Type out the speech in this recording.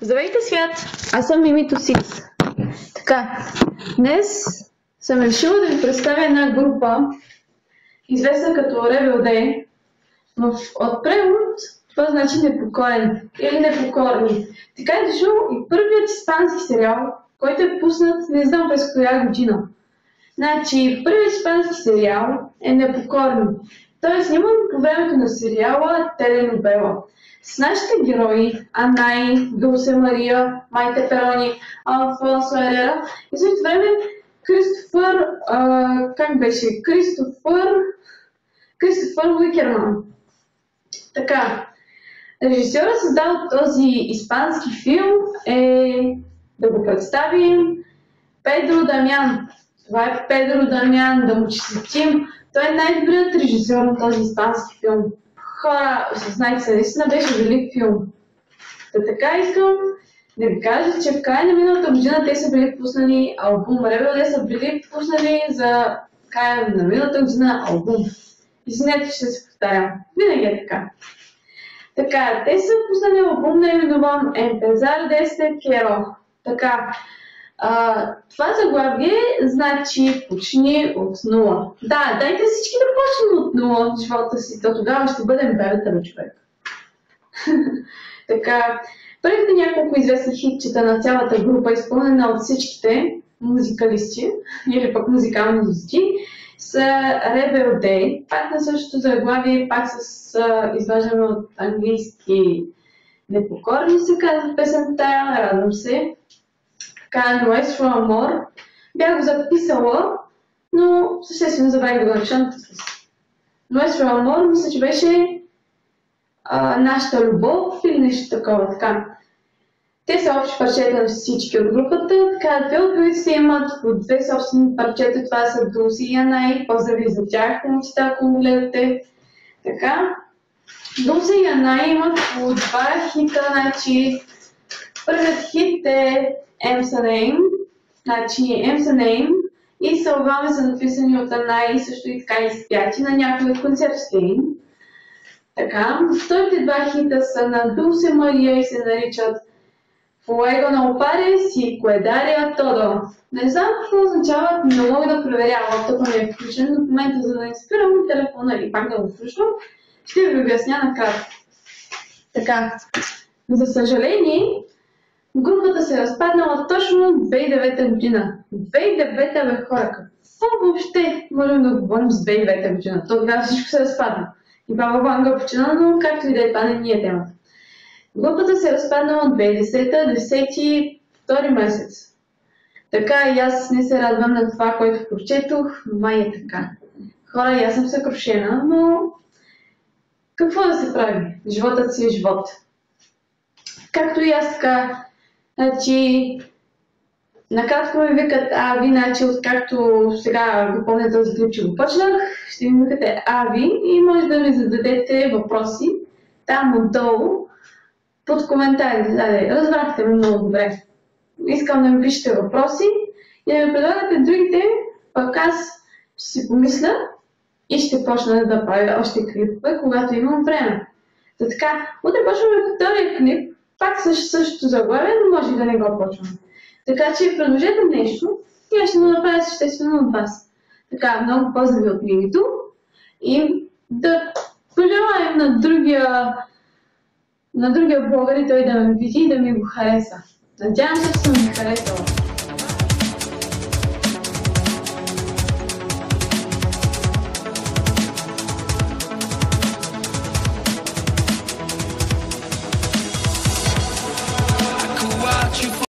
Здравейте, свят! Аз съм Мимито Сикс. Така, днес съм решила да ви представя една група, известна като Rebel Day, но от превод това значи непокорен или непокорни. Така е дошъл и първият испански сериал, който е пуснат не знам през коя година. Значи, първият испански сериал е Непокорни. Той е сниман по времето на сериала теленобела. С нашите герои Анай, Дулсе Мария, Майте Перони, Алфонсо Ерера и също време Кристофър Уикерман. Така, режисьорът създал този испански филм е, да го представим, Педро Дамян. Това е Педро Дамян, да му честитим. Той е най-добрият режисьор на този испански филм. Хора, осъзнайте се, наистина беше велик филм. Така искам да ви кажа, че в края на миналата година те са били пуснали албум. Rebel Day са били пуснали за края на миналата година албум. Извинете, че се повтарям. Винаги е така. Така, те са пуснали албум наименован Empezar desde Cero. Така, това заглавие значи почни от нула. Да, дайте всички да почнем от нула в живота си, то тогава ще бъдем бебета на човек. Така, първите няколко известни хитчета на цялата група, изпълнена от всичките музикалисти или пък музикални звезди, са Rebel Day, пак на същото заглавие, пак с изваждане от английски Непокорни се казва песента, радвам се. Така, Nuestro Amor. Бях го записала, но съществено забравих да го напиша на тъста си. Nuestro Amor, мисля, че беше нашата любов или нещо такова. Така. Те са общи парчета на всички от групата. Така, две от другите се имат по две собствени парчета. Това са Дулси и Анай. Поздрави за тях, момчета, ако гледате. Така. Дулси и Анай имат по два хита, значи първият хит е Em's a Name, значи Em's a Name и Салваме са написани от Анай, също и така изпяти на някои от концертите им. Така, вторите два хита са на Dulce Maria и се наричат Fuego no pares y Quedaría todo. Не знам какво означава, не мога да проверя, лаптопът ми е включен, но в момента за да не спирам телефона и пак да го включвам, ще ви обясня накратко. Така, за съжаление, групата се разпаднала точно 2009 година. 2009 бе, хора, какво въобще можем да говорим с 2009 година? Тогава всичко се разпадна. И баба Банга почина, но както и да е, това не ни е темата. Групата се разпаднала от 2010-та, 10-ти, втори месец. Така и аз не се радвам на това, което прочетох, но май е така. Хора, и аз съм съкрушена, но какво да се прави? Животът си е живот. Както и аз така, значи, накратко ми викат Ави, значи откакто сега го помня този клип, че го почнах, ще ми викате Ави и може да ми зададете въпроси там отдолу под коментарите. Да, разбрахте ме много добре. Искам да ми пишете въпроси и да ми предлагате другите, пък аз ще си помисля и ще почна да правя още клипове, когато имам време. То така, утре почваме втория клип, пак същото заглавие, но може да не го почвам. Така че предложете нещо и аз ще го направя съществено от вас. Така, много поздрави от Мимито и да пожелаем на другия блогър и той да ме види и да ми го хареса. Надявам се, че съм ви харесала.